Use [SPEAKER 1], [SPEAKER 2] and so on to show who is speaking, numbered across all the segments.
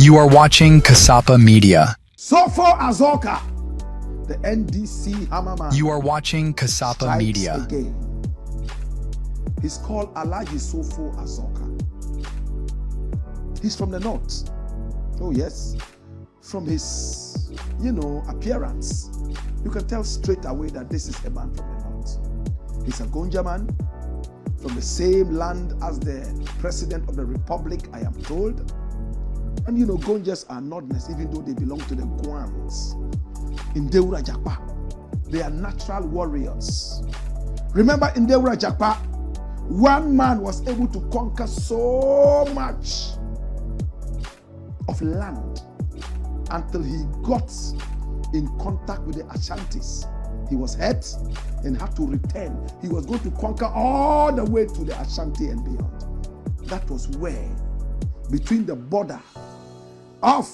[SPEAKER 1] You are watching Kasapa Media.
[SPEAKER 2] So for Azorka, the NDC hammerman.
[SPEAKER 1] You are watching Kasapa Media.
[SPEAKER 2] Again. He's called Alhaji Sofo Azorka. He's from the north. Oh yes. From his, appearance, you can tell straight away that this is a man from the north. He's a Gonja man from the same land as the president of the republic, I am told. And Gonjas are Northerners, even though they belong to the Guans. In Deura Jakpa, they are natural warriors. Remember, in Deura Jakpa, one man was able to conquer so much of land until he got in contact with the Ashantis. He was hurt and had to return. He was going to conquer all the way to the Ashanti and beyond. That was where, between the border of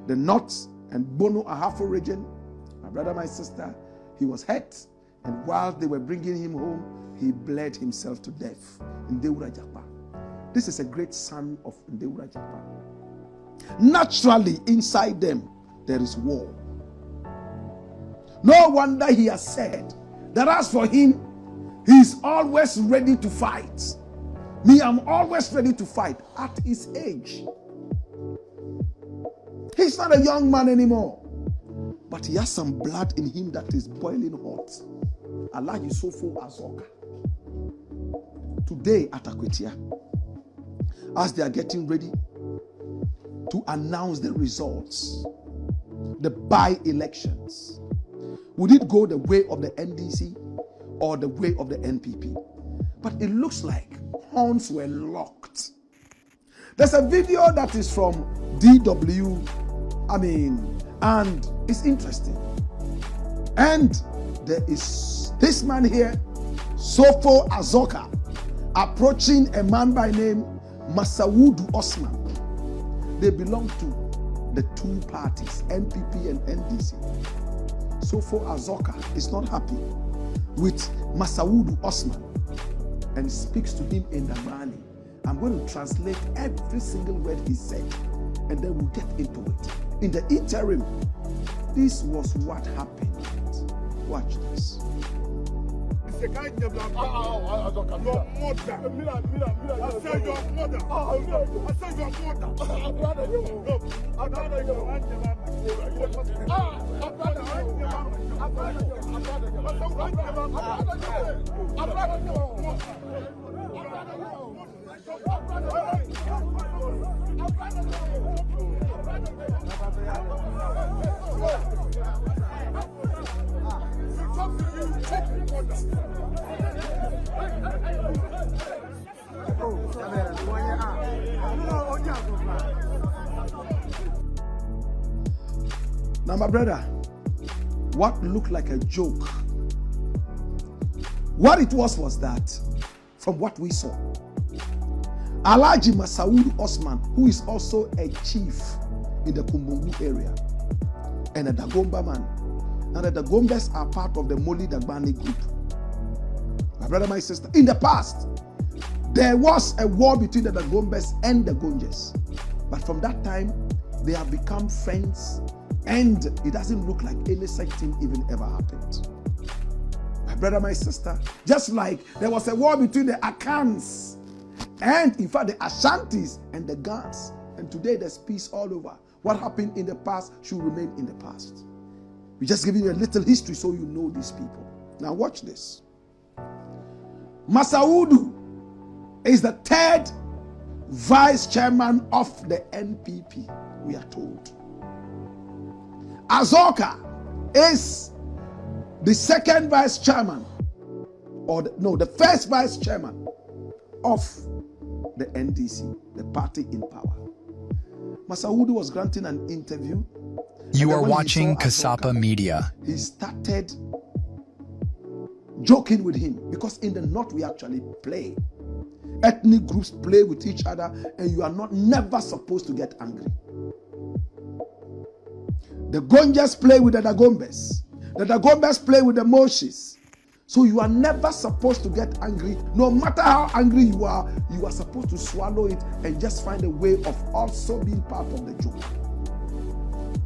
[SPEAKER 2] the north and Bono Ahafo region, my brother, my sister, he was hurt, and while they were bringing him home, he bled himself to death in Deura Jakpa. This is a great son of Deura Jakpa. Naturally, inside them, there is war. No wonder he has said that as for him, he is always ready to fight. Me, I'm always ready to fight at his age. He's not a young man anymore, but he has some blood in him that is boiling hot. Alhaji Sofo Azorka. Today at Akwetia, as they are getting ready to announce the results, the by-elections, would it go the way of the NDC or the way of the NPP? But it looks like horns were locked. There's a video that is from DW, and it's interesting. And there is this man here, Sofo Azorka, approaching a man by name Masawudu Osman. They belong to the two parties, NPP and NDC. Sofo Azorka is not happy with Masawudu Osman and speaks to him in the Mali. I'm going to translate every single word he said, and then we'll get into it. In the interim, this was what happened. Watch this.
[SPEAKER 3] It's a kind of your mother. I said your mother. I said your
[SPEAKER 2] Now, my brother, what looked like a joke, what it was that, from what we saw, Alhaji Masawudu Osman, who is also a chief in the Kumbungu area, and a Dagomba man. Now the Dagombas are part of the Moli Dagbani group. My brother, my sister, in the past, there was a war between the Dagombas and the Gonjas. But from that time, they have become friends, and it doesn't look like any such thing even ever happened. My brother, my sister, just like there was a war between the Akans and, in fact, the Ashantis and the Gans. And today there's peace all over. What happened in the past should remain in the past. We're just giving you a little history so you know these people. Now watch this. Masawudu is the third vice chairman of the NPP, we are told. Azorka is the second vice chairman, the first vice chairman of the NDC, the party in power. Masawudu was granting an interview.
[SPEAKER 1] You are watching Kasapa Media.
[SPEAKER 2] He started joking with him, because in the north we actually play. Ethnic groups play with each other, and you are never supposed to get angry. The Gonjas play with the Dagombas. The Dagombas play with the Moshis. So you are never supposed to get angry. No matter how angry you are supposed to swallow it and just find a way of also being part of the joke.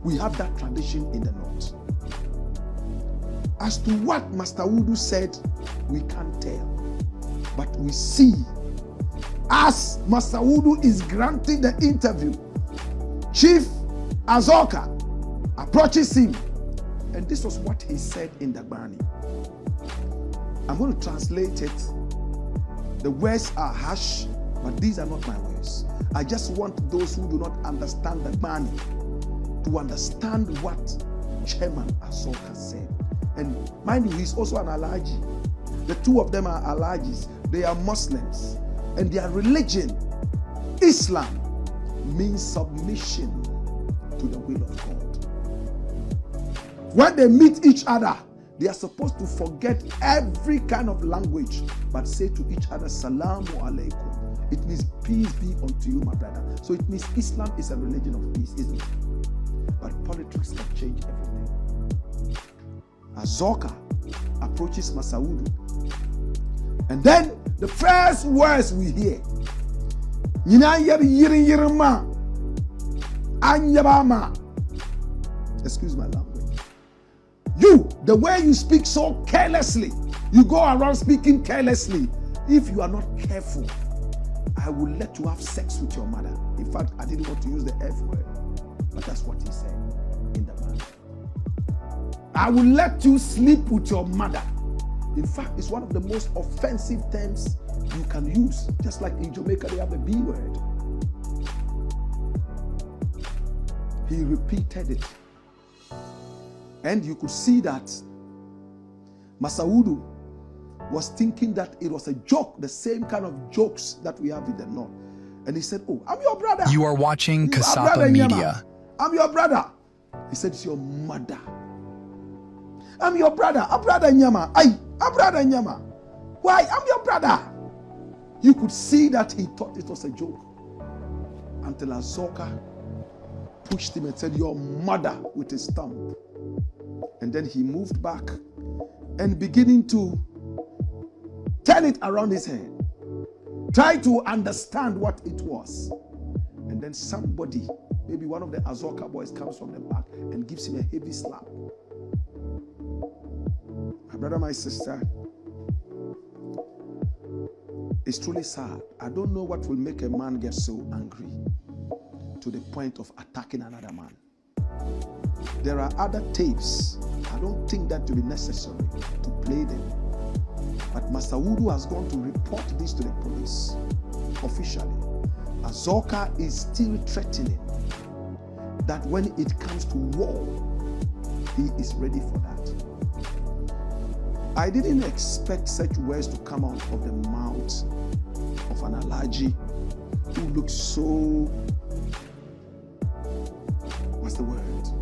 [SPEAKER 2] We have that tradition in the North. As to what Master Wudu said, we can't tell. But we see, as Master Wudu is granting the interview, Chief Azorka approaches him. And this was what he said in the Bani. I'm going to translate it. The words are harsh, but these are not my words. I just want those who do not understand the Bani to understand what Chairman Azorka said. And mind you, he's also an Alhaji. The two of them are Alhajis. They are Muslims. And their religion, Islam, means submission to the will of God. When they meet each other, they are supposed to forget every kind of language, but say to each other, Salamu alaikum. It means peace be unto you, my brother. So it means Islam is a religion of peace, isn't it? But politics can change everything. Azorka approaches Master Wudu. And then the first words we hear, excuse my language. You, the way you speak so carelessly, you go around speaking carelessly. If you are not careful, I will let you have sex with your mother. In fact, I didn't want to use the F word, but that's what he said in the man. I will let you sleep with your mother. In fact, it's one of the most offensive terms you can use. Just like in Jamaica, they have the B word. He repeated it. And you could see that Master Wudu was thinking that it was a joke, the same kind of jokes that we have in the North. And he said, oh, I'm your brother.
[SPEAKER 1] You are watching Kasapa Media.
[SPEAKER 2] I'm your brother. He said, it's your mother. I'm your brother. A brother Nyama. A brother Nyama. Why? I'm your brother. You could see that he thought it was a joke. Until Azorka pushed him and said, your mother, with his thumb. And then he moved back and beginning to turn it around his head. Try to understand what it was. And then somebody, maybe one of the Azorka boys, comes from the back and gives him a heavy slap. My brother, my sister, it's truly sad. I don't know what will make a man get so angry to the point of attacking another man. There are other tapes. I don't think that will be necessary to play them. But Master Wudu has gone to report this to the police officially. Azorka is still threatening that when it comes to war, he is ready for that. I didn't expect such words to come out of the mouth of an Alhaji who looks so, what's the word?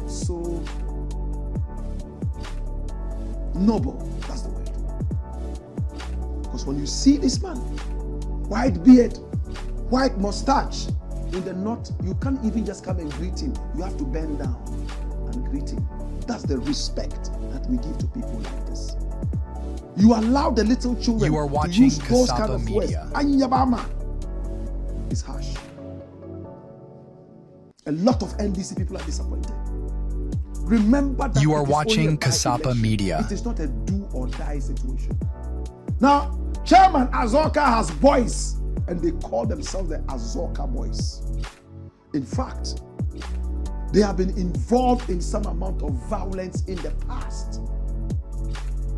[SPEAKER 2] So noble, that's the word. Because when you see this man, white beard, white mustache, in the North, you can't even just come and greet him. You have to bend down and greet him. That's the respect that we give to people like this. You allow the little children
[SPEAKER 1] you are watching
[SPEAKER 2] to use those
[SPEAKER 1] Kasapa
[SPEAKER 2] kind of
[SPEAKER 1] Media.
[SPEAKER 2] words. Anyabama is harsh. A lot of NDC people are disappointed. Remember that
[SPEAKER 1] you are
[SPEAKER 2] it is
[SPEAKER 1] watching
[SPEAKER 2] only a
[SPEAKER 1] Kasapa
[SPEAKER 2] by-election.
[SPEAKER 1] Media.
[SPEAKER 2] It is not a do or die situation. Now, Chairman Azorka has boys, and they call themselves the Azorka boys. In fact, they have been involved in some amount of violence in the past.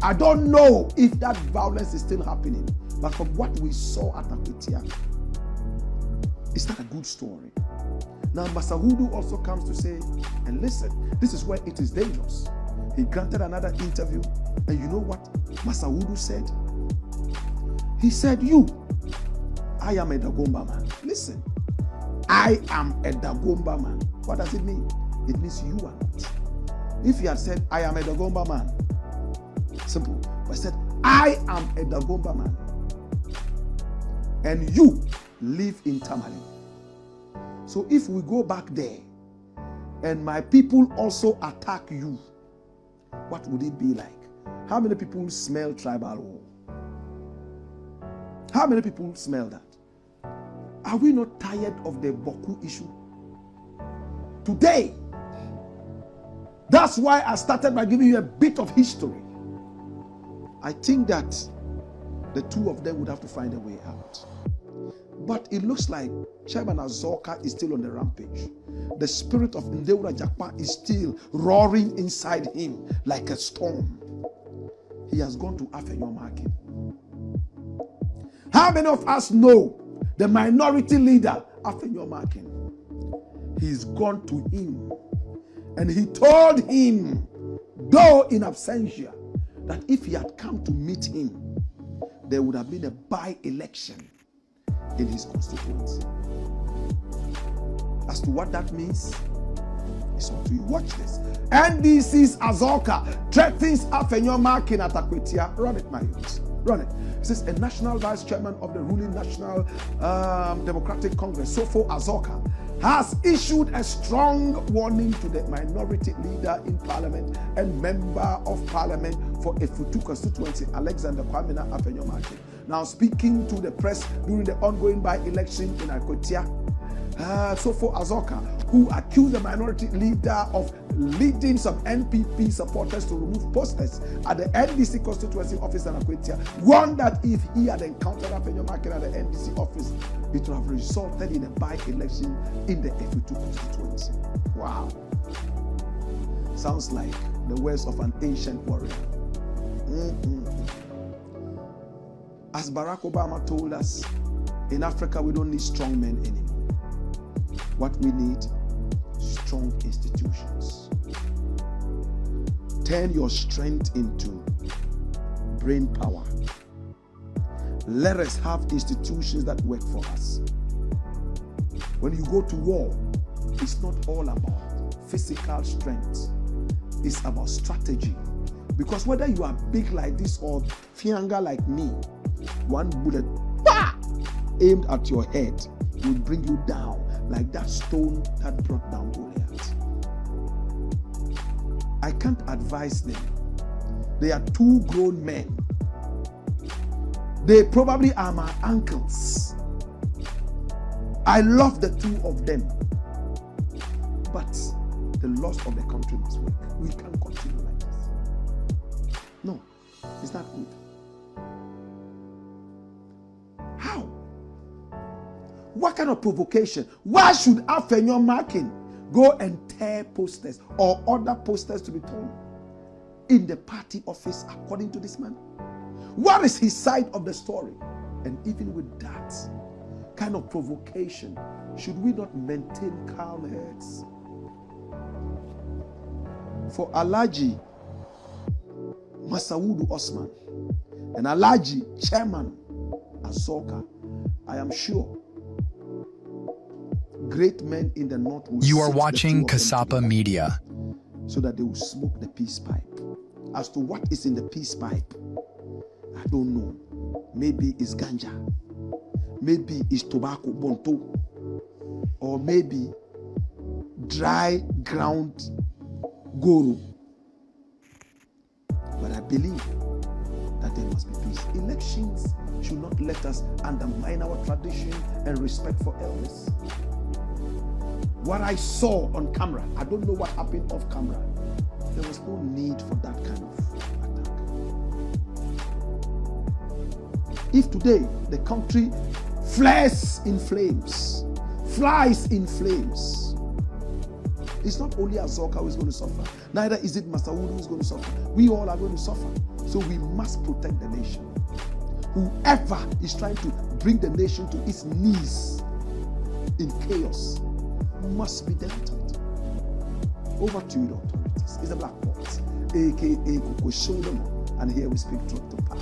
[SPEAKER 2] I don't know if that violence is still happening, but from what we saw at Akwitia, it's not a good story. Now, Master Wudu also comes to say, and listen, this is where it is dangerous. He granted another interview, and you know what Master Wudu said? He said, I am a Dagomba man. Listen, I am a Dagomba man. What does it mean? It means you are not. If he had said, I am a Dagomba man, simple. But he said, I am a Dagomba man. And you live in Tamale. So if we go back there and my people also attack you, what would it be like? How many people smell tribal war? How many people smell that? Are we not tired of the Boku issue? Today, that's why I started by giving you a bit of history. I think that the two of them would have to find a way out. But it looks like Chairman Azorka is still on the rampage. The spirit of Ndewura Jakpa is still roaring inside him like a storm. He has gone to Afenyomakin. How many of us know the minority leader, Afenyomakin? He's gone to him and he told him, though in absentia, that if he had come to meet him, there would have been a by-election in his constituency. As to what that means, it's up to you. Watch this. NDC's Azorka threatens Afenyomakin at Akwetia. Run it, my youth. Run it. It says a national vice chairman of the ruling National Democratic Congress, Sofo Azorka, has issued a strong warning to the minority leader in parliament and member of parliament for Efutu constituency, Alexander Kwamina Afenyomakin. Now speaking to the press during the ongoing by-election in Akwetia, Sofo Azorka, who accused the minority leader of leading some NPP supporters to remove posters at the NDC constituency office in Akwetia, warned that if he had encountered Afenyomakin at the NDC office, it would have resulted in a by-election in the Efutu constituency. Wow. Sounds like the words of an ancient warrior. As Barack Obama told us, in Africa we don't need strong men anymore. What we need, strong institutions. Turn your strength into brain power. Let us have institutions that work for us. When you go to war, it's not all about physical strength. It's about strategy. Because whether you are big like this or fianga like me, one bullet aimed at your head will bring you down like that stone that brought down Goliath. I can't advise them. They are two grown men. They probably are my uncles. I love the two of them. But the loss of the country must work. We can't continue like this. No, it's not good. How? What kind of provocation? Why should Afenyomakin go and tear posters or order posters to be torn in the party office according to this man? What is his side of the story? And even with that kind of provocation, should we not maintain calm heads? For Alhaji Masawudu Osman and Alhaji Chairman Azorka, I am sure great men in the north will
[SPEAKER 1] You are watching Kasapa Media.
[SPEAKER 2] So that they will smoke the peace pipe. As to what is in the peace pipe, I don't know. Maybe it's ganja. Maybe it's tobacco, bonto. Or maybe dry ground goro. But I believe that there must be peace. Elections should not let us undermine our tradition and respect for elders. What I saw on camera, I don't know what happened off camera. There was no need for that kind of attack. If today the country flares in flames, flies in flames, it's not only Azorka who is going to suffer, neither is it Masawudu who is going to suffer. We all are going to suffer. So we must protect the nation. Whoever is trying to bring the nation to its knees in chaos must be dealt with. Over to you, the authorities. It's the Black Box, aka Koko Show them, and here we speak truth to power.